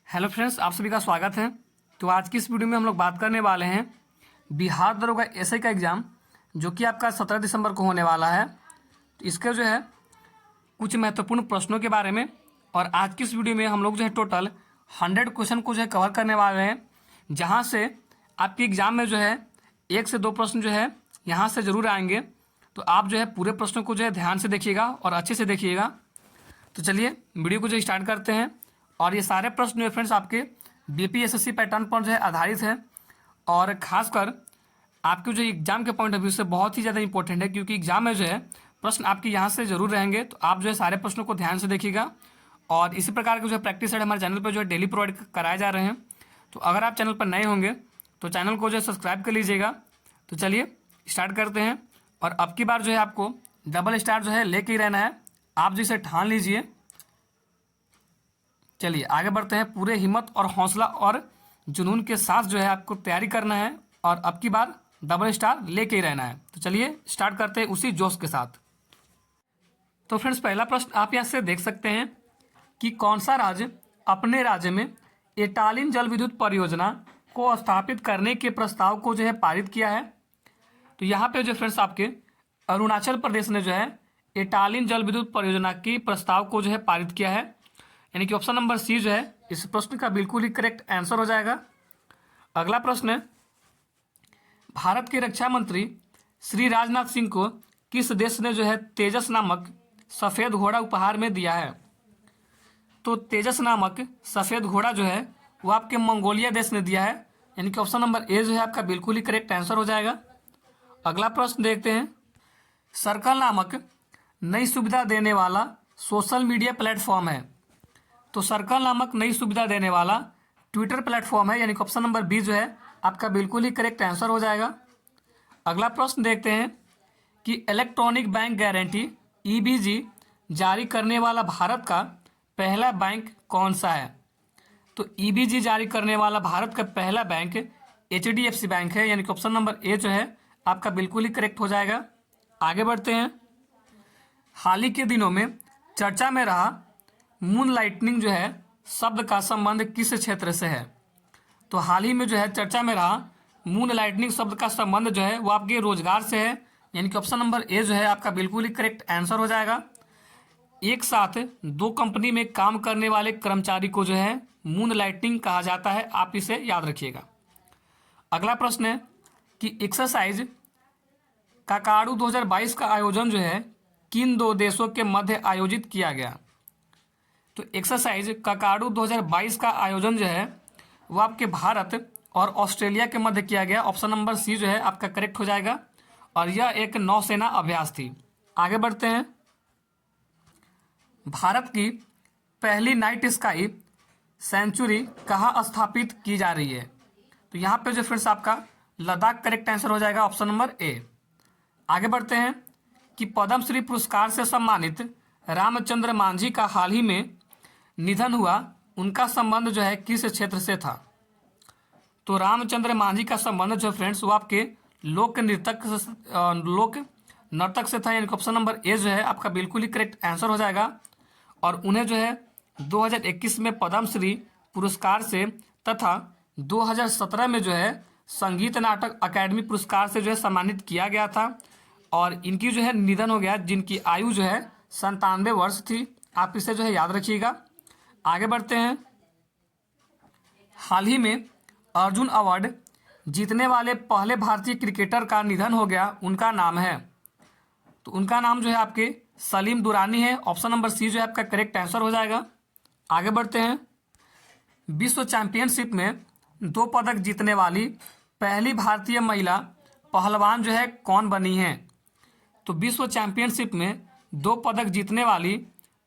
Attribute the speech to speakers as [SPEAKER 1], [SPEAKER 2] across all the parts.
[SPEAKER 1] Hello friends, आप सभी का स्वागत है। तो आज की इस वीडियो में हम लोग बात करने वाले हैं बिहार दरोगा एसआई का एग्ज़ाम जो कि आपका 17 दिसंबर को होने वाला है। तो इसके जो है कुछ महत्वपूर्ण प्रश्नों के बारे में, और आज की इस वीडियो में हम लोग जो है टोटल 100 क्वेश्चन को जो है कवर करने वाले हैं, जहाँ से आपके एग्ज़ाम में जो है 1 से 2 प्रश्न जो है यहाँ से ज़रूर आएंगे। तो आप जो है पूरे प्रश्नों को जो है ध्यान से देखिएगा और अच्छे से देखिएगा। तो चलिए वीडियो को जो स्टार्ट करते हैं। और ये सारे प्रश्न जो फ्रेंड्स आपके बीपीएसएससी पैटर्न पर जो है आधारित है, और खासकर आपके जो एग्जाम के पॉइंट ऑफ व्यू से बहुत ही ज़्यादा इंपॉर्टेंट है, क्योंकि एग्जाम में जो है प्रश्न आपके यहाँ से जरूर रहेंगे। तो आप जो है सारे प्रश्नों को ध्यान से देखिएगा। और इसी प्रकार के जो है प्रैक्टिस सेट हमारे चैनल पर जो है डेली प्रोवाइड कराए जा रहे हैं। तो अगर आप चैनल पर नए होंगे तो चैनल को जो है सब्सक्राइब कर लीजिएगा। तो चलिए स्टार्ट करते हैं। और अब की बार जो है आपको डबल स्टार जो है लेके ही रहना है, आप जो इसे ठान लीजिए। चलिए आगे बढ़ते हैं। पूरे हिम्मत और हौसला और जुनून के साथ जो है आपको तैयारी करना है, और अब की बार डबल स्टार लेके ही रहना है। तो चलिए स्टार्ट करते हैं उसी जोश के साथ। तो फ्रेंड्स, पहला प्रश्न आप यहाँ से देख सकते हैं कि कौन सा राज्य अपने राज्य में एटालिन जल विद्युत परियोजना को स्थापित करने के प्रस्ताव को जो है पारित किया है। तो यहाँ पे जो फ्रेंड्स आपके अरुणाचल प्रदेश ने जो है एटालिन जल विद्युत परियोजना की प्रस्ताव को जो है पारित किया है, यानी कि ऑप्शन नंबर सी जो है इस प्रश्न का बिल्कुल ही करेक्ट आंसर हो जाएगा। अगला प्रश्न है, भारत के रक्षा मंत्री श्री राजनाथ सिंह को किस देश ने जो है तेजस नामक सफेद घोड़ा उपहार में दिया है। तो तेजस नामक सफेद घोड़ा जो है वो आपके मंगोलिया देश ने दिया है, यानी कि ऑप्शन नंबर ए जो है आपका बिल्कुल ही करेक्ट आंसर हो जाएगा। अगला प्रश्न देखते हैं, सर्कल नामक नई सुविधा देने वाला सोशल मीडिया प्लेटफॉर्म है। तो सर्कल नामक नई सुविधा देने वाला ट्विटर प्लेटफॉर्म है, यानी कि ऑप्शन नंबर बी जो है आपका बिल्कुल ही करेक्ट आंसर हो जाएगा। अगला प्रश्न देखते हैं कि इलेक्ट्रॉनिक बैंक गारंटी ईबीजी जारी करने वाला भारत का पहला बैंक कौन सा है। तो ईबीजी जारी करने वाला भारत का पहला बैंक एचडीएफसी बैंक है, यानी कि ऑप्शन नंबर ए जो है आपका बिल्कुल ही करेक्ट हो जाएगा। आगे बढ़ते हैं। हाल ही के दिनों में चर्चा में रहा मून लाइटनिंग जो है शब्द का संबंध किस क्षेत्र से है। तो हाल ही में जो है चर्चा में रहा मून लाइटनिंग शब्द का संबंध जो है वो आपके रोजगार से है, यानी कि ऑप्शन नंबर ए जो है आपका बिल्कुल ही करेक्ट आंसर हो जाएगा। एक साथ दो कंपनी में काम करने वाले कर्मचारी को जो है मून लाइटनिंग कहा जाता है, आप इसे याद रखिएगा। अगला प्रश्न है कि एक्सरसाइज काकाडू 2022 का आयोजन जो है किन दो देशों के मध्य आयोजित किया गया। तो एक्सरसाइज काकाडू 2022 का आयोजन जो है वो आपके भारत और ऑस्ट्रेलिया के मध्य किया गया, ऑप्शन नंबर सी जो है आपका करेक्ट हो जाएगा। और यह एक नौसेना अभ्यास थी। आगे बढ़ते हैं। भारत की पहली नाइट स्काई सेंचुरी कहाँ स्थापित की जा रही है। तो यहाँ पे जो फ्रेंड्स आपका लद्दाख करेक्ट आंसर हो जाएगा, ऑप्शन नंबर ए। आगे बढ़ते हैं कि पद्मश्री पुरस्कार से सम्मानित रामचंद्र मांझी का हाल ही में निधन हुआ, उनका संबंध जो है किस क्षेत्र से था। तो रामचंद्र मांझी का संबंध जो फ्रेंड्स वो आपके लोक नर्तक से था, यानी ऑप्शन नंबर ए जो है आपका बिल्कुल ही करेक्ट आंसर हो जाएगा। और उन्हें जो है 2021 में पद्मश्री पुरस्कार से तथा 2017 में जो है संगीत नाटक अकादमी पुरस्कार से जो है सम्मानित किया गया था। और इनकी जो है निधन हो गया, जिनकी आयु जो है 97 वर्ष थी, आप इसे जो है याद रखिएगा। आगे बढ़ते हैं। हाल ही में अर्जुन अवार्ड जीतने वाले पहले भारतीय क्रिकेटर का निधन हो गया, उनका नाम है। तो उनका नाम जो है आपके सलीम दुरानी है, ऑप्शन नंबर सी जो है आपका करेक्ट आंसर हो जाएगा। आगे बढ़ते हैं। विश्व चैंपियनशिप में 2 पदक जीतने वाली पहली भारतीय महिला पहलवान जो है कौन बनी है। तो विश्व चैंपियनशिप में 2 पदक जीतने वाली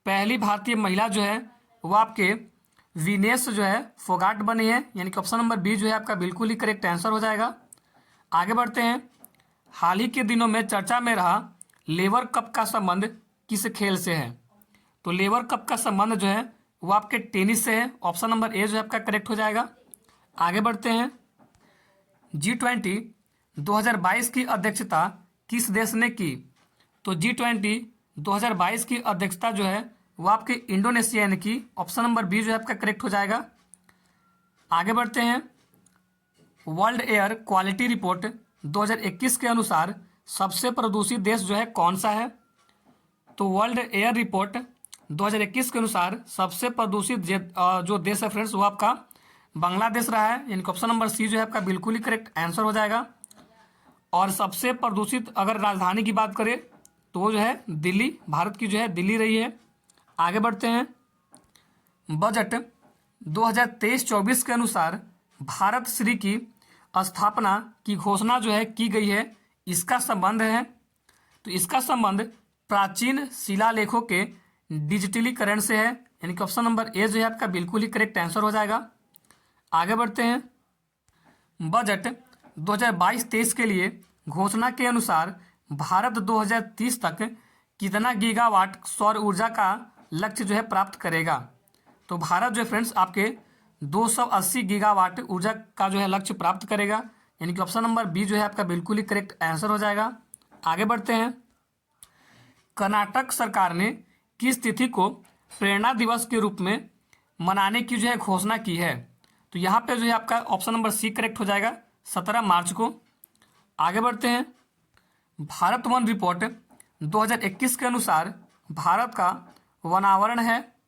[SPEAKER 1] पहली भारतीय महिला जो है वो आपके विनेश जो है फोगाट बनी है, यानी कि ऑप्शन नंबर बी जो है आपका बिल्कुल ही करेक्ट आंसर हो जाएगा। आगे बढ़ते हैं। हाल ही के दिनों में चर्चा में रहा लेवर कप का संबंध किस खेल से है। तो लेवर कप का संबंध जो है वो आपके टेनिस से है, ऑप्शन नंबर ए जो है आपका करेक्ट हो जाएगा। आगे बढ़ते हैं। G20 2022 की अध्यक्षता किस देश ने की। तो G20 2022 की अध्यक्षता जो है वो आपके इंडोनेशिया ने की, ऑप्शन नंबर बी जो है आपका करेक्ट हो जाएगा। आगे बढ़ते हैं। वर्ल्ड एयर क्वालिटी रिपोर्ट 2021 के अनुसार सबसे प्रदूषित देश जो है कौन सा है? तो वर्ल्ड एयर रिपोर्ट 2021 के अनुसार सबसे प्रदूषित जो देश है फ्रेंड्स वो आपका बांग्लादेश रहा है, यानी कि ऑप्शन नंबर सी जो है आपका बिल्कुल ही करेक्ट आंसर हो जाएगा। और सबसे प्रदूषित अगर राजधानी की बात करें तो वो जो है दिल्ली, भारत की जो है दिल्ली रही है। आगे बढ़ते हैं। बजट 2023-24 के अनुसार भारत श्री की स्थापना की घोषणा जो है की गई है, इसका संबंध है, तो इसका संबंध प्राचीन शिलालेखों के डिजिटलीकरण से है, यानी कि ऑप्शन नंबर ए जो है आपका बिल्कुल ही करेक्ट आंसर हो जाएगा। आगे बढ़ते हैं। बजट 2022-23 के लिए घोषणा के अनुसार भारत 2030 तक कितना गीगावाट सौर ऊर्जा का लक्ष्य जो है प्राप्त करेगा? तो भारत जो है फ्रेंड्स आपके 280 गीगावाट ऊर्जा का जो है लक्ष्य प्राप्त करेगा, यानी कि ऑप्शन नंबर बी जो है आपका बिल्कुल ही करेक्ट आंसर हो जाएगा। आगे बढ़ते हैं। कर्नाटक सरकार ने किस तिथि को प्रेरणा दिवस के रूप में मनाने की जो है घोषणा की है? तो यहाँ पे जो है आपका ऑप्शन नंबर सी करेक्ट हो जाएगा, 17 मार्च को। आगे बढ़ते हैं। भारत वन रिपोर्ट 2021 के अनुसार भारत का वनावरण है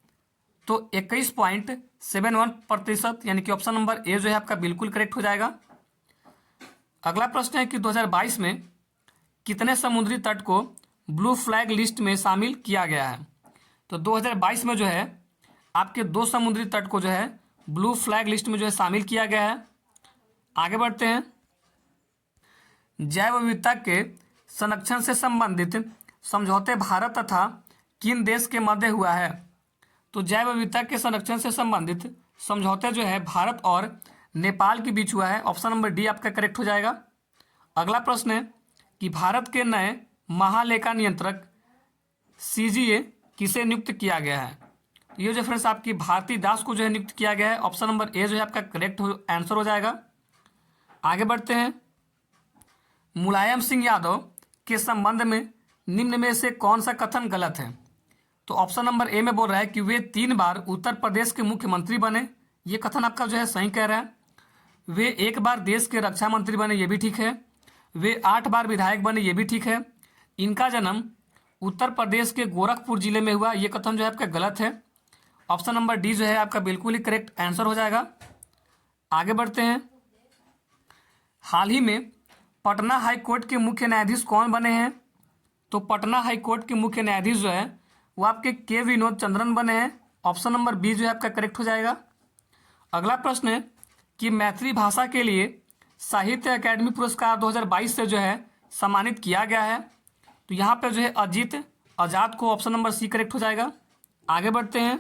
[SPEAKER 1] तो 21.71%, यानी कि ऑप्शन नंबर ए जो है आपका बिल्कुल करेक्ट हो जाएगा। अगला प्रश्न है कि 2022 में कितने समुद्री तट को ब्लू फ्लैग लिस्ट में शामिल किया गया है? तो 2022 में जो है आपके 2 समुद्री तट को जो है ब्लू फ्लैग लिस्ट में जो है शामिल किया गया है। आगे बढ़ते हैं। जैव विविधता के संरक्षण से संबंधित समझौते भारत तथा किन देश के मध्य हुआ है? तो जैव विविधता के संरक्षण से संबंधित समझौते जो है भारत और नेपाल के बीच हुआ है, ऑप्शन नंबर डी आपका करेक्ट हो जाएगा। अगला प्रश्न है कि भारत के नए महालेखा नियंत्रक सीजीए किसे नियुक्त किया गया है? तो ये जो फ्रेंड्स आपकी भारती दास को जो है नियुक्त किया गया है, ऑप्शन नंबर ए जो है आपका करेक्ट आंसर हो जाएगा। आगे बढ़ते हैं। मुलायम सिंह यादव के संबंध में निम्न में से कौन सा कथन गलत है? तो ऑप्शन नंबर ए में बोल रहा है कि वे 3 बार उत्तर प्रदेश के मुख्यमंत्री बने, ये कथन आपका जो है सही कह रहा है। वे 1 बार देश के रक्षा मंत्री बने, ये भी ठीक है। वे 8 बार विधायक बने, ये भी ठीक है। इनका जन्म उत्तर प्रदेश के गोरखपुर जिले में हुआ, ये कथन जो है आपका गलत है। ऑप्शन नंबर डी जो है आपका बिल्कुल ही करेक्ट आंसर हो जाएगा। आगे बढ़ते हैं। हाल ही में पटना हाई कोर्ट के मुख्य न्यायाधीश कौन बने हैं? तो पटना हाई कोर्ट के मुख्य न्यायाधीश जो है वो आपके के विनोद चंद्रन बने हैं, ऑप्शन नंबर बी जो है आपका करेक्ट हो जाएगा। अगला प्रश्न है कि मैथिली भाषा के लिए साहित्य अकादमी पुरस्कार 2022 से जो है सम्मानित किया गया है, तो यहाँ पे जो है अजीत आजाद को ऑप्शन नंबर सी करेक्ट हो जाएगा। आगे बढ़ते हैं।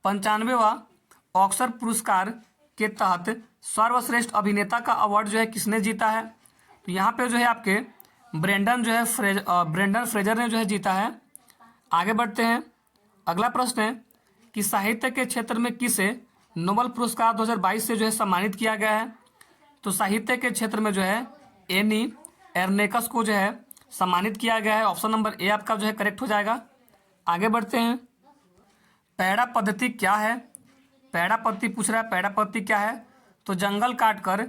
[SPEAKER 1] 95वां ऑस्कर पुरस्कार के तहत सर्वश्रेष्ठ अभिनेता का अवार्ड जो है किसने जीता है? तो यहाँ पे जो है आपके ब्रेंडन फ्रेजर ने जो है जीता है। आगे बढ़ते हैं। अगला प्रश्न है कि साहित्य के क्षेत्र में किसे नोबेल पुरस्कार 2022 से जो है सम्मानित किया गया है? तो साहित्य के क्षेत्र में जो है एनी एर्नेकस को जो है सम्मानित किया गया है, ऑप्शन नंबर ए आपका जो है करेक्ट हो जाएगा। आगे बढ़ते हैं। पैड़ा पद्धति क्या है? पैड़ा पद्धति पूछ रहा है, पैड़ा पद्धति क्या है? तो जंगल काटकर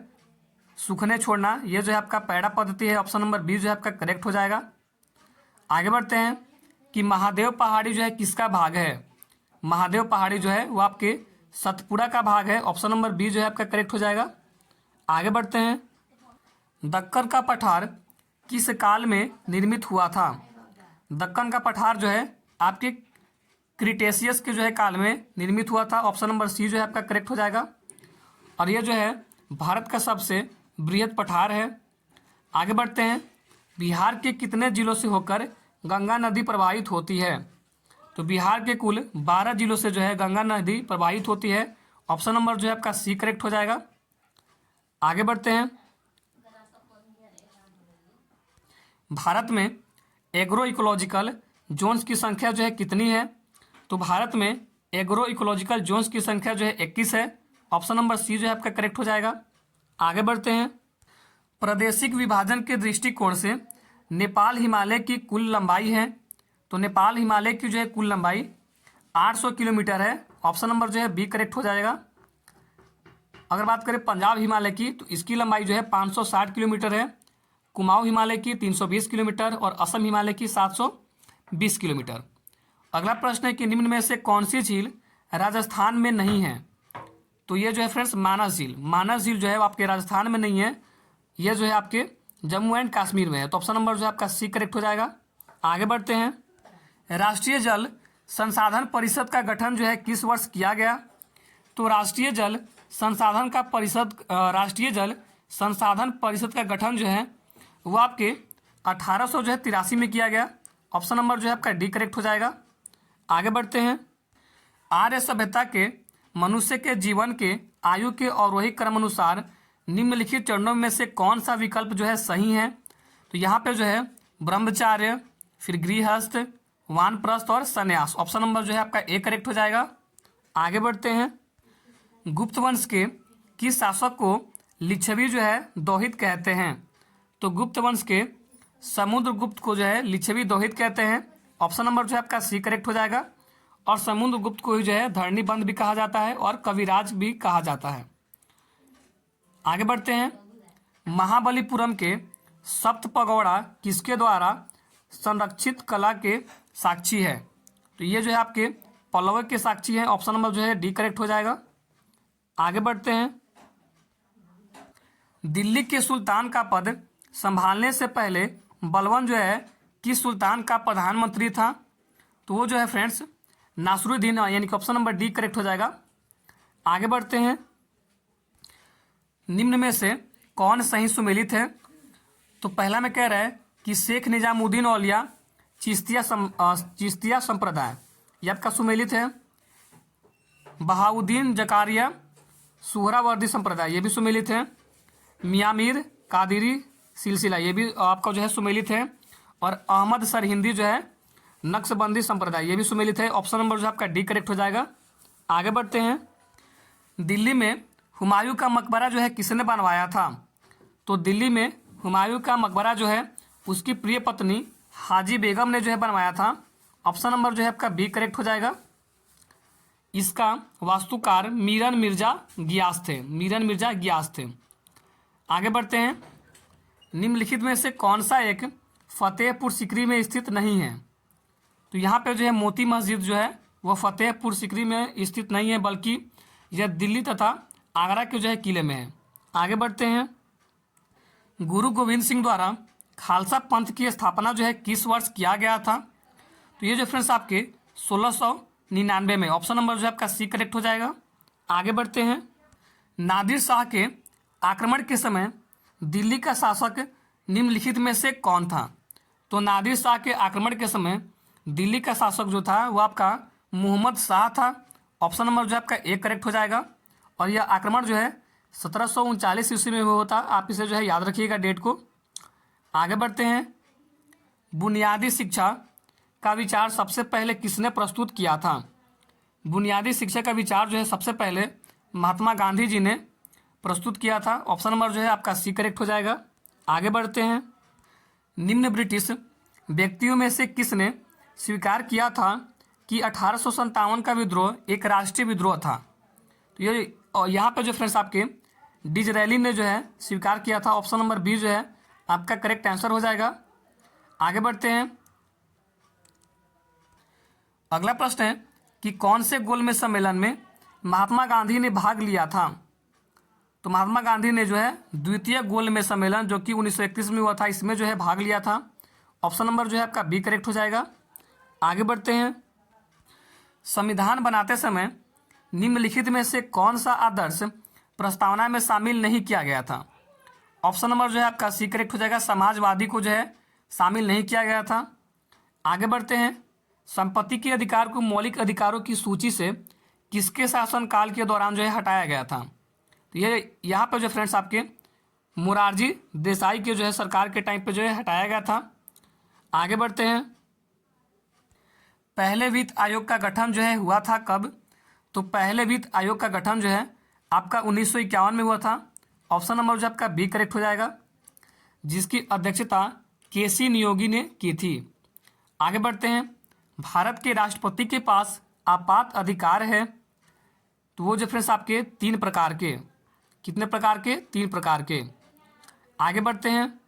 [SPEAKER 1] सूखने छोड़ना, ये जो है आपका पैड़ा पद्धति है, ऑप्शन नंबर बी जो है आपका करेक्ट हो जाएगा। आगे बढ़ते हैं कि महादेव पहाड़ी जो है किसका भाग है? महादेव पहाड़ी जो है वो आपके सतपुड़ा का भाग है, ऑप्शन नंबर बी जो है आपका करेक्ट हो जाएगा। आगे बढ़ते हैं। दक्कन का पठार किस काल में निर्मित हुआ था? दक्कन का पठार जो है आपके क्रिटेशियस के जो है काल में निर्मित हुआ था, ऑप्शन नंबर सी जो है आपका करेक्ट हो जाएगा। और ये जो है भारत का सबसे बृहद पठार है। आगे बढ़ते हैं। बिहार के कितने जिलों से होकर गंगा नदी प्रवाहित होती है? तो बिहार के कुल 12 जिलों से जो है गंगा नदी प्रवाहित होती है, ऑप्शन नंबर जो है आपका सी करेक्ट हो जाएगा। आगे बढ़ते हैं। भारत में एग्रो इकोलॉजिकल जोन्स की संख्या जो है कितनी है? तो भारत में एग्रो इकोलॉजिकल जोन्स की संख्या जो है 21 है, ऑप्शन नंबर सी जो है आपका करेक्ट हो जाएगा। आगे बढ़ते हैं। प्रादेशिक विभाजन के दृष्टिकोण से नेपाल हिमालय की कुल लंबाई है, तो नेपाल हिमालय की जो है कुल लंबाई 800 किलोमीटर है, ऑप्शन नंबर जो है बी करेक्ट हो जाएगा। अगर बात करें पंजाब हिमालय की तो इसकी लंबाई जो है 560 किलोमीटर है, कुमाऊं हिमालय की 320 किलोमीटर और असम हिमालय की 720 किलोमीटर। अगला प्रश्न है कि निम्न में से कौन सी झील राजस्थान में नहीं है? तो ये जो है फ्रेंड्स मानस झील जो है वो आपके राजस्थान में नहीं है, ये जो है आपके जम्मू एंड कश्मीर में है। तो ऑप्शन नंबर जो है आपका सी करेक्ट हो जाएगा। आगे बढ़ते हैं। राष्ट्रीय जल संसाधन परिषद का गठन जो है किस वर्ष किया गया? तो राष्ट्रीय जल संसाधन परिषद का गठन जो है वो आपके 1883 में किया गया। ऑप्शन नंबर जो है आपका डी करेक्ट हो जाएगा। आगे बढ़ते हैं। आर्य सभ्यता के मनुष्य के जीवन के आयु के अवरोही क्रम अनुसार निम्नलिखित चरणों में से कौन सा विकल्प जो है सही है? तो यहाँ पे जो है ब्रह्मचार्य, फिर गृहस्थ, वानप्रस्थ और संन्यास। ऑप्शन नंबर जो है आपका ए करेक्ट हो जाएगा। आगे बढ़ते हैं। गुप्त वंश के किस शासक को लिच्छवी जो है दोहित कहते हैं? तो गुप्त वंश के समुद्रगुप्त को जो है लिच्छवी दोहित कहते हैं। ऑप्शन नंबर जो है आपका सी करेक्ट हो जाएगा। और समुद्रगुप्त को ही जो है धरणीबंध भी कहा जाता है और कविराज भी कहा जाता है। आगे बढ़ते हैं। महाबलीपुरम के सप्त पगोड़ा किसके द्वारा संरक्षित कला के साक्षी है? तो ये जो है आपके पल्लव के साक्षी है। ऑप्शन नंबर जो है डी करेक्ट हो जाएगा। आगे बढ़ते हैं। दिल्ली के सुल्तान का पद संभालने से पहले बलबन जो है किस सुल्तान का प्रधानमंत्री था? तो वो जो है फ्रेंड्स नासरुद्दीन, यानी कि ऑप्शन नंबर डी करेक्ट हो जाएगा। आगे बढ़ते हैं। निम्न में से कौन सही सुमेलित है? तो पहला में कह रहा है कि शेख निजामुद्दीन औलिया चिश्तिया संप्रदाय, ये आपका सुमेलित है। बहाउद्दीन जकारिया सुहरावर्दी संप्रदाय, ये भी सुमेलित है। मियाँ मीर कादिरी सिलसिला, ये भी आपका जो है सुमेलित है। और अहमद सरहिंदी जो है नक्शबंदी संप्रदाय, ये भी सुमेलित है। ऑप्शन नंबर जो है आपका डी करेक्ट हो जाएगा। आगे बढ़ते हैं। दिल्ली में हुमायूं का मकबरा जो है किसने बनवाया था? तो दिल्ली में हुमायूं का मकबरा जो है उसकी प्रिय पत्नी हाजी बेगम ने जो है बनवाया था। ऑप्शन नंबर जो है आपका बी करेक्ट हो जाएगा। इसका वास्तुकार मीरन मिर्जा गियास थे। आगे बढ़ते हैं। निम्नलिखित में से कौन सा एक फतेहपुर सीकरी में स्थित नहीं है? तो यहाँ पे जो है मोती मस्जिद जो है वह फतेहपुर सीकरी में स्थित नहीं है, बल्कि यह दिल्ली तथा आगरा के जो है किले में है। आगे बढ़ते हैं। गुरु गोविंद सिंह द्वारा खालसा पंथ की स्थापना जो है किस वर्ष किया गया था? तो ये जो फ्रेंड्स आपके 1699 में। ऑप्शन नंबर जो है आपका सी करेक्ट हो जाएगा। आगे बढ़ते हैं। नादिर शाह के आक्रमण के समय दिल्ली का शासक निम्नलिखित में से कौन था? तो नादिर शाह के आक्रमण के समय दिल्ली का शासक जो था वो आपका मोहम्मद शाह था। ऑप्शन नंबर जो है आपका ए करेक्ट हो जाएगा। और यह आक्रमण जो है 1739 ईस्वी में हुआ था। आप इसे जो है याद रखिएगा डेट को। आगे बढ़ते हैं। बुनियादी शिक्षा का विचार सबसे पहले किसने प्रस्तुत किया था? बुनियादी शिक्षा का विचार जो है सबसे पहले महात्मा गांधी जी ने प्रस्तुत किया था। ऑप्शन नंबर जो है आपका सी करेक्ट हो जाएगा। आगे बढ़ते हैं। निम्न ब्रिटिश व्यक्तियों में से किसने स्वीकार किया था कि 1857 का विद्रोह एक राष्ट्रीय विद्रोह था? तो ये यहाँ पे जो फ्रेंड्स आपके डिजरेली ने जो है स्वीकार किया था। ऑप्शन नंबर बी जो है आपका करेक्ट आंसर हो जाएगा। आगे बढ़ते हैं। अगला प्रश्न है कि कौन से गोलमेज सम्मेलन में महात्मा गांधी ने भाग लिया था? तो महात्मा गांधी ने जो है द्वितीय गोलमेज सम्मेलन जो कि 1931 में हुआ था, इसमें जो है भाग लिया था। ऑप्शन नंबर जो है आपका बी करेक्ट हो जाएगा। आगे बढ़ते हैं। संविधान बनाते समय निम्नलिखित में से कौन सा आदर्श प्रस्तावना में शामिल नहीं किया गया था? ऑप्शन नंबर जो है आपका सी करेक्ट हो जाएगा। समाजवादी को जो है शामिल नहीं किया गया था। आगे बढ़ते हैं। संपत्ति के अधिकार को मौलिक अधिकारों की सूची से किसके शासनकाल के दौरान जो है हटाया गया था? तो ये यहाँ पर जो फ्रेंड्स आपके मोरारजी देसाई के जो है सरकार के टाइम पे जो है हटाया गया था। आगे बढ़ते हैं। पहले वित्त आयोग का गठन जो है हुआ था कब? तो पहले वित्त आयोग का गठन जो है आपका 1951 में हुआ था। ऑप्शन नंबर जो आपका बी करेक्ट हो जाएगा, जिसकी अध्यक्षता केसी नियोगी ने की थी। आगे बढ़ते हैं। भारत के राष्ट्रपति के पास आपात अधिकार है, तो वो जो फ्रेंड्स आपके 3 प्रकार के, कितने प्रकार के? 3 प्रकार के। आगे बढ़ते हैं।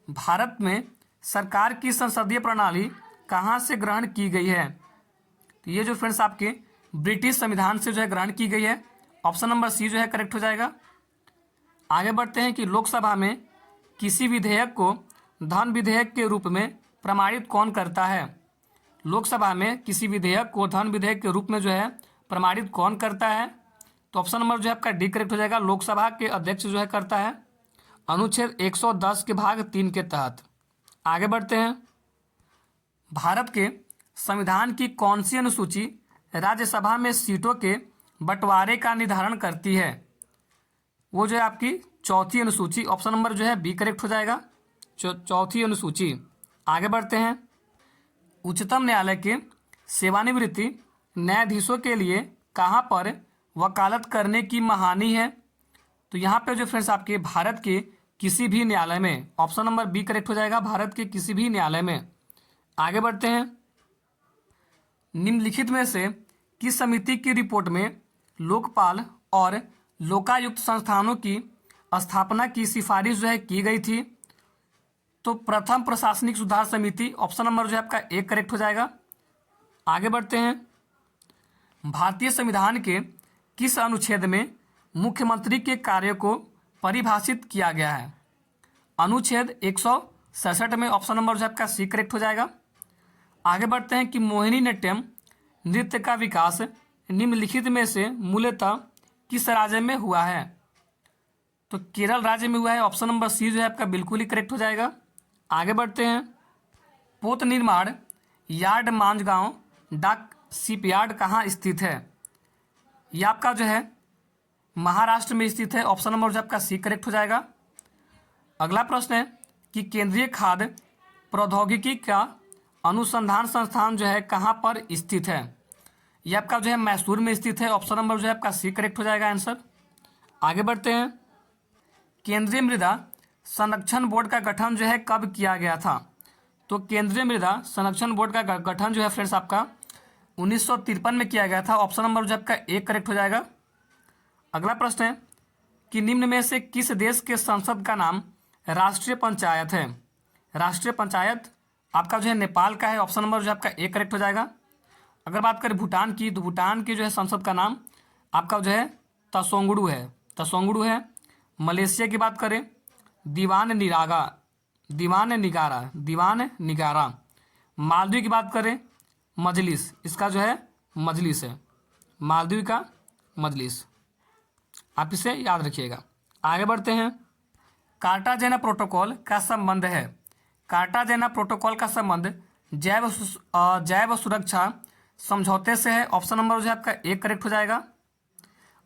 [SPEAKER 1] भारत में सरकार की संसदीय प्रणाली कहाँ से ग्रहण की गई है? तो ये जो फ्रेंड्स आपके ब्रिटिश संविधान से जो है ग्रहण की गई है। ऑप्शन नंबर सी जो है करेक्ट हो जाएगा। आगे बढ़ते हैं कि लोकसभा में किसी विधेयक को धन विधेयक के रूप में प्रमाणित कौन करता है? लोकसभा में किसी विधेयक को धन विधेयक के रूप में जो है प्रमाणित कौन करता है? तो ऑप्शन नंबर जो है आपका डी करेक्ट हो जाएगा। लोकसभा के अध्यक्ष जो है करता है, अनुच्छेद 110 के भाग 3 के तहत। आगे बढ़ते हैं। भारत के संविधान की कौन सी अनुसूची राज्यसभा में सीटों के बंटवारे का निर्धारण करती है? वो जो है आपकी चौथी अनुसूची। ऑप्शन नंबर जो है बी करेक्ट हो जाएगा, चौथी अनुसूची। आगे बढ़ते हैं। उच्चतम न्यायालय के सेवानिवृत्ति न्यायाधीशों के लिए कहाँ पर वकालत करने की महानी है? तो यहाँ पे जो फ्रेंड्स आपके भारत के किसी भी न्यायालय में, ऑप्शन नंबर बी करेक्ट हो जाएगा, भारत के किसी भी न्यायालय में। आगे बढ़ते हैं। निम्नलिखित में से किस समिति की रिपोर्ट में लोकपाल और लोकायुक्त संस्थानों की स्थापना की सिफारिश जो है की गई थी? तो प्रथम प्रशासनिक सुधार समिति। ऑप्शन नंबर जो है आपका एक करेक्ट हो जाएगा। आगे बढ़ते हैं। भारतीय संविधान के किस अनुच्छेद में मुख्यमंत्री के कार्य को परिभाषित किया गया है? अनुच्छेद 167 में। ऑप्शन नंबर जो है आपका सी करेक्ट हो जाएगा। आगे बढ़ते हैं कि मोहिनीअट्टम नृत्य का विकास निम्नलिखित में से मूलतः किस राज्य में हुआ है? तो केरल राज्य में हुआ है। ऑप्शन नंबर सी जो है आपका बिल्कुल ही करेक्ट हो जाएगा। आगे बढ़ते हैं। पोत निर्माण यार्ड मांझगांव डाक शिपयार्ड कहाँ स्थित है? यह आपका जो है महाराष्ट्र में स्थित है। ऑप्शन नंबर जो आपका सी करेक्ट हो जाएगा। अगला प्रश्न है कि केंद्रीय खाद्य प्रौद्योगिकी का अनुसंधान संस्थान जो है कहाँ पर स्थित है? यह आपका जो है मैसूर में स्थित है। ऑप्शन नंबर जो है आपका सी करेक्ट हो जाएगा आंसर। आगे बढ़ते हैं। केंद्रीय मृदा संरक्षण बोर्ड का गठन जो है कब किया गया था? तो केंद्रीय मृदा संरक्षण बोर्ड का गठन जो है फ्रेंड्स आपका 1953 में किया गया था। ऑप्शन नंबर जो आपका एक करेक्ट हो जाएगा। अगला प्रश्न है कि निम्न में से किस देश के संसद का नाम राष्ट्रीय पंचायत है? राष्ट्रीय पंचायत आपका जो है नेपाल का है। ऑप्शन नंबर जो है आपका एक करेक्ट हो जाएगा। अगर बात करें भूटान की, तो भूटान की जो है संसद का नाम आपका जो है तसोंगडू है, तसोंगडू है। मलेशिया की बात करें दीवान निगारा। मालदीव की बात करें मजलिस, इसका जो है मजलिस है, मालदीव का मजलिस। आप इसे याद रखिएगा। आगे बढ़ते हैं। कार्टाजेना प्रोटोकॉल का संबंध है। कार्टाजेना प्रोटोकॉल का संबंध जैव सुरक्षा समझौते से है। ऑप्शन नंबर जो है आपका एक करेक्ट हो जाएगा।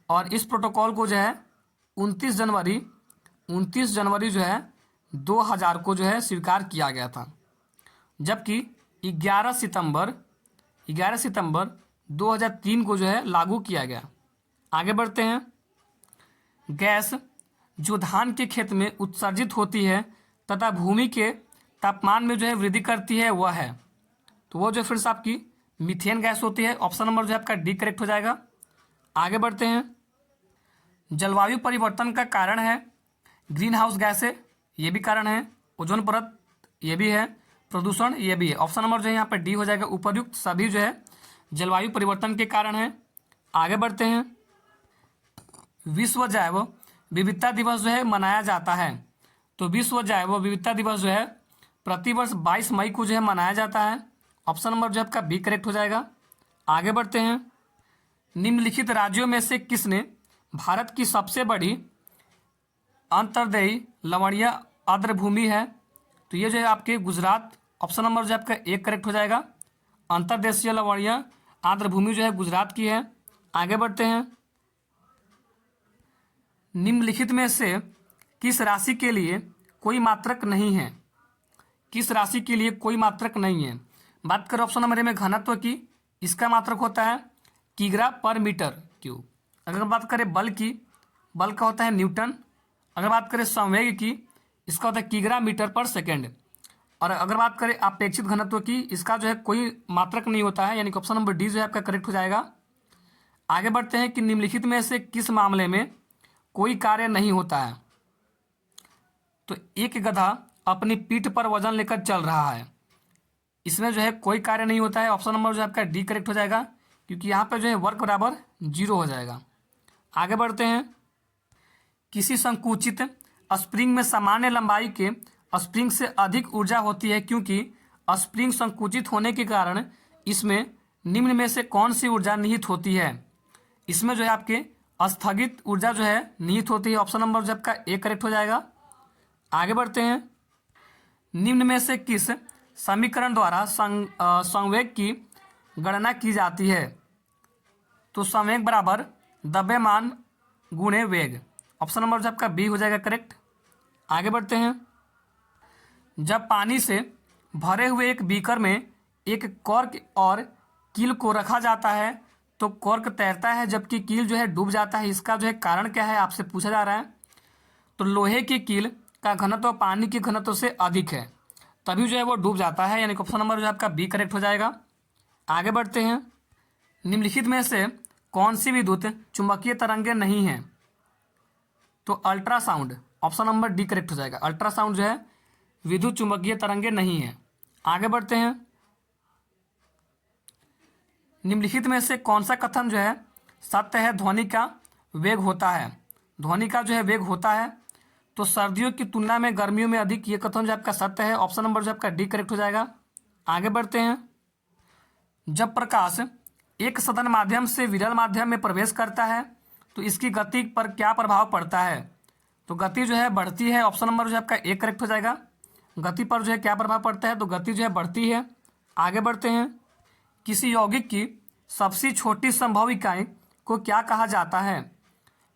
[SPEAKER 1] और इस प्रोटोकॉल को जो है 29 जनवरी जो है 2000 को जो है स्वीकार किया गया था, जबकि 11 सितंबर 2003 को जो है लागू किया गया। आगे बढ़ते हैं। गैस जो धान के खेत में उत्सर्जित होती है तथा भूमि के तापमान में जो है वृद्धि करती है वह है, तो वो जो फिर से आपकी मीथेन गैस होती है। ऑप्शन नंबर जो है आपका डी करेक्ट हो जाएगा। आगे बढ़ते हैं। जलवायु परिवर्तन का कारण है ग्रीन हाउस गैसें, ये भी कारण है। ओजोन परत ये भी है। प्रदूषण ये भी है। ऑप्शन नंबर जो है यहाँ पर डी हो जाएगा। उपयुक्त सभी जो है जलवायु परिवर्तन के कारण है। आगे बढ़ते हैं। विश्व जैव विविधता दिवस जो है मनाया जाता है, तो विश्व जैव विविधता दिवस जो है प्रतिवर्ष 22 मई को जो है मनाया जाता है। ऑप्शन नंबर जो है आपका बी करेक्ट हो जाएगा। आगे बढ़ते हैं। निम्नलिखित राज्यों में से किसने भारत की सबसे बड़ी अंतर्देयी लवणीय आर्द्रभूमि है? तो ये जो है आपके गुजरात। ऑप्शन नंबर जो है आपका एक करेक्ट हो जाएगा। अंतर्देशीय लवणीय आर्द्रभूमि जो है गुजरात की है। आगे बढ़ते हैं। निम्नलिखित में से किस राशि के लिए कोई मात्रक नहीं है? किस राशि के लिए कोई मात्रक नहीं है? बात करें ऑप्शन नंबर ए में घनत्व की, इसका मात्रक होता है किग्रा पर मीटर क्यूब। अगर बात करें बल की, बल का होता है न्यूटन। अगर बात करें संवेग की, इसका होता है किग्रा मीटर पर सेकेंड। और अगर बात करें अपेक्षित घनत्व की, इसका जो है कोई मात्रक नहीं होता है, यानी कि ऑप्शन नंबर डी जो है आपका करेक्ट हो जाएगा। आगे बढ़ते हैं कि निम्नलिखित में से किस मामले में कोई कार्य नहीं होता है। तो एक गधा अपनी पीठ पर वजन लेकर चल रहा है, इसमें जो है कोई कार्य नहीं होता है। ऑप्शन नंबर जो है आपका डी करेक्ट हो जाएगा, क्योंकि यहाँ पे जो है वर्क बराबर 0 हो जाएगा। आगे बढ़ते हैं। किसी संकुचित स्प्रिंग में सामान्य लंबाई के स्प्रिंग से अधिक ऊर्जा होती है, क्योंकि स्प्रिंग संकुचित होने के कारण इसमें निम्न में से कौन सी ऊर्जा निहित होती है। इसमें जो है आपके स्थगित ऊर्जा जो है निहित होती है। ऑप्शन नंबर जो आपका ए करेक्ट हो जाएगा। आगे बढ़ते हैं। निम्न में से किस समीकरण द्वारा संवेग की गणना की जाती है। तो संवेग बराबर द्रव्यमान गुणे वेग। ऑप्शन नंबर जो आपका बी हो जाएगा करेक्ट। आगे बढ़ते हैं। जब पानी से भरे हुए एक बीकर में एक कॉर्क और कील को रखा जाता है तो कॉर्क तैरता है जबकि कील जो है डूब जाता है। इसका जो है कारण क्या है आपसे पूछा जा रहा है। तो लोहे की कील का घनत्व पानी के घनत्व से अधिक है, तभी जो है वो डूब जाता है, यानी कि ऑप्शन नंबर जो आपका बी करेक्ट हो जाएगा। आगे बढ़ते हैं। निम्नलिखित में से कौन सी विद्युत चुंबकीय तरंगें नहीं हैं। तो ultrasound, option number D correct हो जाएगा। अल्ट्रासाउंड जो है विद्युत चुंबकीय तरंगें नहीं है। आगे बढ़ते हैं। निम्नलिखित में से कौन सा कथन जो है सत्य है। ध्वनि का वेग होता है, ध्वनि का जो है वेग होता है। तो सर्दियों की तुलना में गर्मियों में अधिक, ये कथन जो आपका सत्य है। ऑप्शन नंबर जो आपका डी करेक्ट हो जाएगा। आगे बढ़ते हैं। जब प्रकाश एक सघन माध्यम से विरल माध्यम में प्रवेश करता है तो इसकी गति पर क्या प्रभाव पड़ता है। तो गति जो है बढ़ती है। ऑप्शन नंबर जो आपका ए करेक्ट हो जाएगा। गति पर जो है क्या प्रभाव पड़ता है, तो गति जो है बढ़ती है। आगे बढ़ते हैं। किसी यौगिक की सबसे छोटी संभव इकाई को क्या कहा जाता है।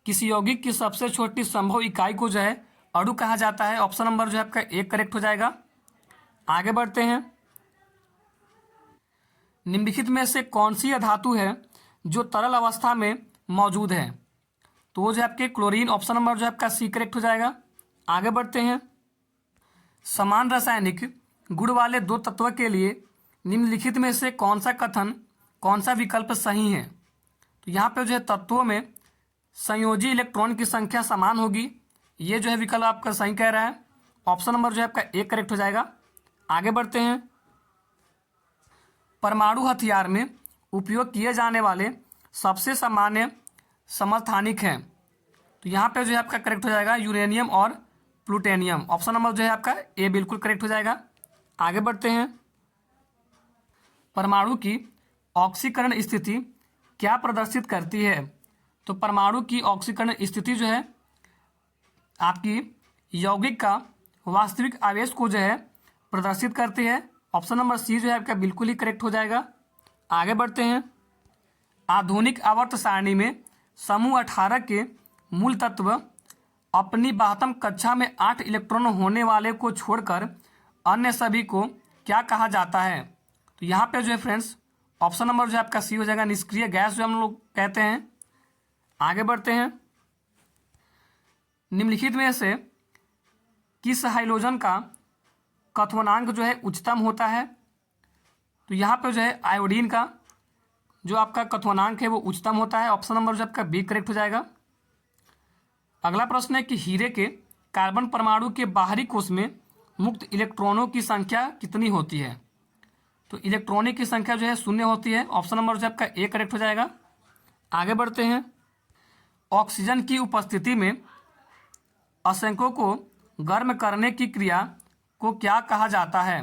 [SPEAKER 1] किसी यौगिक की सबसे छोटी संभव इकाई को जो है अणु कहा जाता है। ऑप्शन नंबर जो है आपका ए करेक्ट हो जाएगा। आगे बढ़ते हैं। निम्नलिखित में से कौन सी धातु है जो तरल अवस्था में मौजूद है। तो वो जो आपके क्लोरीन। ऑप्शन नंबर जो आपका सी करेक्ट हो जाएगा। आगे बढ़ते हैं। समान रासायनिक गुण वाले दो तत्व के लिए निम्नलिखित में से कौन सा कथन, कौन सा विकल्प सही है। तो यहाँ पे जो है तत्वों में संयोजी इलेक्ट्रॉन की संख्या समान होगी, ये जो है विकल्प आपका सही कह रहा है। ऑप्शन नंबर जो है आपका ए करेक्ट हो जाएगा। आगे बढ़ते हैं। परमाणु हथियार में उपयोग किए जाने वाले सबसे सामान्य समस्थानिक हैं। तो यहाँ पे जो है आपका करेक्ट हो जाएगा यूरेनियम और प्लूटोनियम। ऑप्शन नंबर जो है आपका ए बिल्कुल करेक्ट हो जाएगा। आगे बढ़ते हैं। परमाणु की ऑक्सीकरण स्थिति क्या प्रदर्शित करती है। तो परमाणु की ऑक्सीकरण स्थिति जो है आपकी यौगिक का वास्तविक आवेश को जो है प्रदर्शित करती है। ऑप्शन नंबर सी जो है आपका बिल्कुल ही करेक्ट हो जाएगा। आगे बढ़ते हैं। आधुनिक आवर्त सारणी में समूह 18 के मूल तत्व अपनी 72 कक्षा में 8 इलेक्ट्रॉन होने वाले को छोड़कर अन्य सभी को क्या कहा जाता है। तो यहाँ पे जो है फ्रेंड्स ऑप्शन नंबर जो है आपका सी हो जाएगा, निष्क्रिय गैस जो हम लोग कहते हैं। आगे बढ़ते हैं। निम्नलिखित में से किस हाइड्रोजन का क्वथनांक जो है उच्चतम होता है। तो यहाँ पे जो है आयोडीन का जो आपका क्वथनांक है वो उच्चतम होता है। ऑप्शन नंबर जो आपका बी करेक्ट हो जाएगा। अगला प्रश्न है कि हीरे के कार्बन परमाणु के बाहरी कोश में मुक्त इलेक्ट्रॉनों की संख्या कितनी होती है। तो इलेक्ट्रॉनों की संख्या जो है 0 होती है। ऑप्शन नंबर जो आपका ए करेक्ट हो जाएगा। आगे बढ़ते हैं। ऑक्सीजन की उपस्थिति में असंख्यों को गर्म करने की क्रिया को क्या कहा जाता है।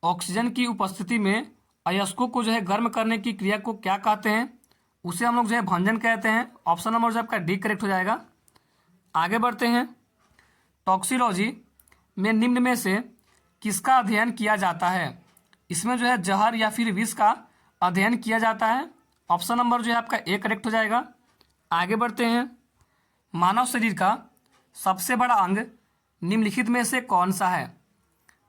[SPEAKER 1] ऑक्सीजन की उपस्थिति में अयस्कों को जो है गर्म करने की क्रिया को क्या कहते हैं, उसे हम लोग जो है भंजन कहते हैं। ऑप्शन नंबर जो आपका डी करेक्ट हो जाएगा। आगे बढ़ते हैं। टॉक्सिलॉजी में निम्न में से किसका अध्ययन किया जाता है। इसमें जो है जहर या फिर विष का अध्ययन किया जाता है। ऑप्शन नंबर जो है आपका ए करेक्ट हो जाएगा। आगे बढ़ते हैं। मानव शरीर का सबसे बड़ा अंग निम्नलिखित में से कौन सा है।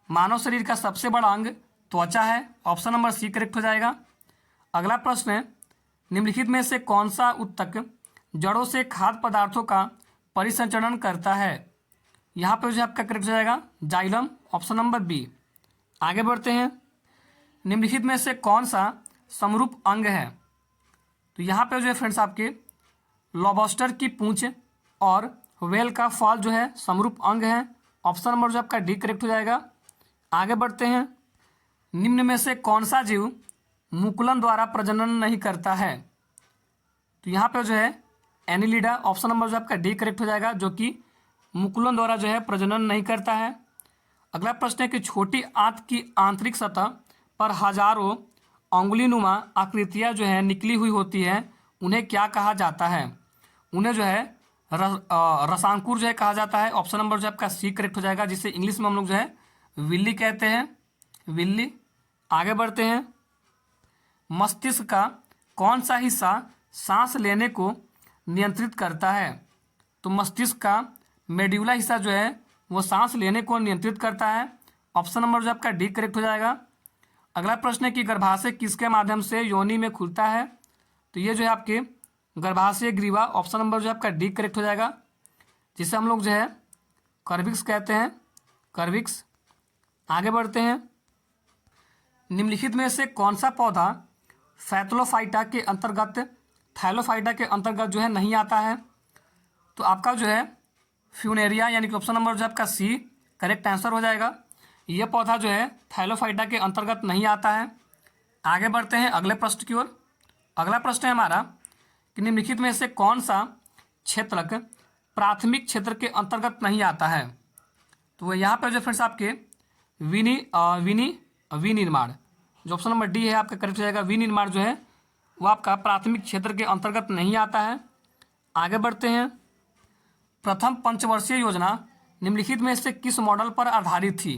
[SPEAKER 1] मानव शरीर का सबसे बड़ा अंग त्वचा है। ऑप्शन नंबर सी करेक्ट हो जाएगा। अगला प्रश्न है निम्नलिखित में से कौन सा ऊतक जड़ों से खाद्य पदार्थों का परिसंचरण करता है। यहाँ पे जो आपका करेक्ट हो जाएगा जाइलम। Option number B. आगे बढ़ते हैं। निम्नलिखित में से कौन सा समरूप अंग है। तो यहाँ पे जो है फ्रेंड्स आपके लॉबस्टर की पूंछ और वेल का फॉल जो है समरूप अंग है। ऑप्शन नंबर जो आपका डी करेक्ट हो जाएगा। आगे बढ़ते हैं। निम्न में से कौन सा जीव मुकुलन द्वारा प्रजनन नहीं करता है? तो यहाँ पे जो है एनिलिडा, ऑप्शन नंबर जो आपका डी करेक्ट हो जाएगा, जो कि मुकुलन द्वारा जो है प्रजनन नहीं करता है। अगला प्रश्न है कि छोटी आंत की आंतरिक सतह पर हजारों अंगुलीनुमा आकृतियाँ जो है निकली हुई होती है, उन्हें क्या कहा जाता है? उन्हें जो है रसांकुर जो है कहा जाता है। ऑप्शन नंबर जो आपका सी करेक्ट हो जाएगा, जिसे इंग्लिश में हम लोग जो है विल्ली कहते हैं, विल्ली। आगे बढ़ते हैं। मस्तिष्क का कौन सा हिस्सा सांस लेने को नियंत्रित करता है? तो मस्तिष्क का मेड्यूला हिस्सा जो है वो सांस लेने को नियंत्रित करता है। ऑप्शन नंबर जो आपका डी करेक्ट हो जाएगा। अगला प्रश्न है कि गर्भाशय किसके माध्यम से योनि में खुलता है? तो ये जो है आपके गर्भाशय ग्रीवा, ऑप्शन नंबर जो आपका डी करेक्ट हो जाएगा, जिसे हम लोग जो है कर्विक्स कहते हैं, कर्विक्स। आगे बढ़ते हैं। निम्नलिखित में से कौन सा पौधा फैथलोफाइटा के अंतर्गत, थैलोफाइटा के अंतर्गत जो है नहीं आता है? तो आपका जो है फ्यूनेरिया, यानी कि ऑप्शन नंबर जो आपका सी करेक्ट आंसर हो जाएगा। यह पौधा जो है थैलोफाइटा के अंतर्गत नहीं आता है। आगे बढ़ते हैं अगले प्रश्न की ओर। अगला प्रश्न है हमारा कि निम्नलिखित में से कौन सा क्षेत्रक प्राथमिक क्षेत्र के अंतर्गत नहीं आता है? तो यहाँ पर जो फ्रेंड्स आपके विनिर्माण, जो ऑप्शन नंबर डी है आपका करेक्ट हो जाएगा। विनिर्माण जो है वो आपका प्राथमिक क्षेत्र के अंतर्गत नहीं आता है। आगे बढ़ते हैं। प्रथम पंचवर्षीय योजना निम्नलिखित में से किस मॉडल पर आधारित थी?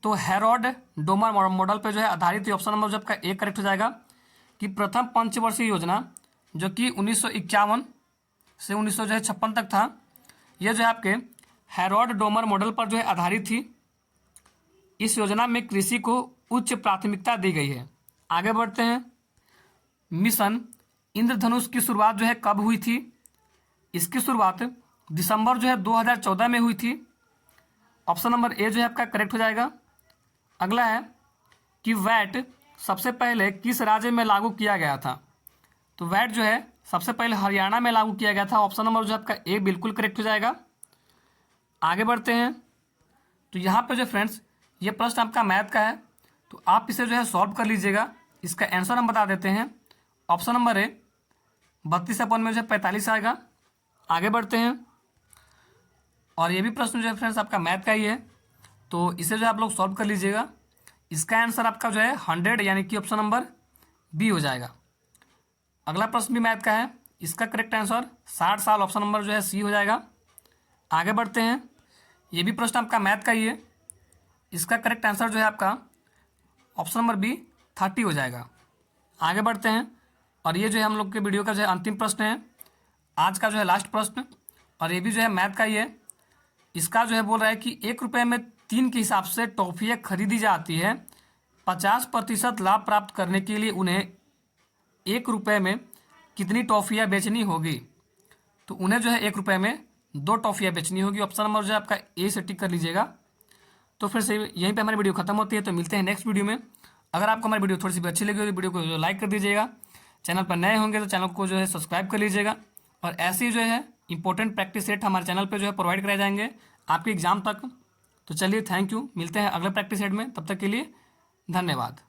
[SPEAKER 1] तो हेरोड डोमर मॉडल पर जो है आधारित थी। ऑप्शन नंबर जो आपका ए करेक्ट हो जाएगा कि प्रथम पंचवर्षीय योजना जो कि 1951 से 1956 तक था, यह जो है आपके हेरोड डोमर मॉडल पर जो है आधारित थी। इस योजना में कृषि को उच्च प्राथमिकता दी गई है। आगे बढ़ते हैं। मिशन इंद्रधनुष की शुरुआत जो है कब हुई थी? इसकी शुरुआत दिसंबर जो है 2014 में हुई थी। ऑप्शन नंबर ए जो है आपका करेक्ट हो जाएगा। अगला है कि वैट सबसे पहले किस राज्य में लागू किया गया था? तो वैट जो है सबसे पहले हरियाणा में लागू किया गया था। ऑप्शन नंबर जो आपका ए बिल्कुल करेक्ट हो जाएगा। आगे बढ़ते हैं। तो यहाँ पे जो फ्रेंड्स ये प्रश्न आपका मैथ का है, तो आप इसे जो है सॉल्व कर लीजिएगा। इसका आंसर हम बता देते हैं। ऑप्शन नंबर ए 32 अपन में जो है 45 आएगा। आगे बढ़ते हैं। और ये भी प्रश्न जो है फ्रेंड्स आपका मैथ का ही है, तो इसे जो है आप लोग सॉल्व कर लीजिएगा। इसका आंसर आपका जो है 100 यानी कि ऑप्शन नंबर बी हो जाएगा। अगला प्रश्न भी मैथ का है, इसका करेक्ट आंसर 60 साल, ऑप्शन नंबर जो है सी हो जाएगा। आगे बढ़ते हैं। ये भी प्रश्न आपका मैथ का ही है, इसका करेक्ट आंसर जो है आपका ऑप्शन नंबर बी 30 हो जाएगा। आगे बढ़ते हैं। और ये जो है हम लोग के वीडियो का जो है अंतिम प्रश्न है, आज का जो है लास्ट प्रश्न, और ये भी जो है मैथ का ही है। इसका जो है बोल रहा है कि 1 रुपये में 3 के हिसाब से टॉफियाँ खरीदी जाती है। 50% लाभ प्राप्त करने के लिए उन्हें 1 रुपये में कितनी टॉफियाँ बेचनी होगी? तो उन्हें जो है 1 रुपये में 2 टॉफियाँ बेचनी होगी। ऑप्शन नंबर जो है आपका ए से टिक कर लीजिएगा। तो फिर से यहीं पे हमारी वीडियो खत्म होती है। तो मिलते हैं नेक्स्ट वीडियो में। अगर आपको हमारी वीडियो थोड़ी सी भी अच्छी लगी होगी, वीडियो को जो लाइक कर दीजिएगा। चैनल पर नए होंगे तो चैनल को जो है सब्सक्राइब कर लीजिएगा। और ऐसी जो है इंपॉर्टेंट प्रैक्टिस सेट हमारे चैनल पर जो है प्रोवाइड कराए जाएंगे आपके एग्जाम तक। तो चलिए, थैंक यू। मिलते हैं अगले प्रैक्टिस सेट में, तब तक के लिए धन्यवाद।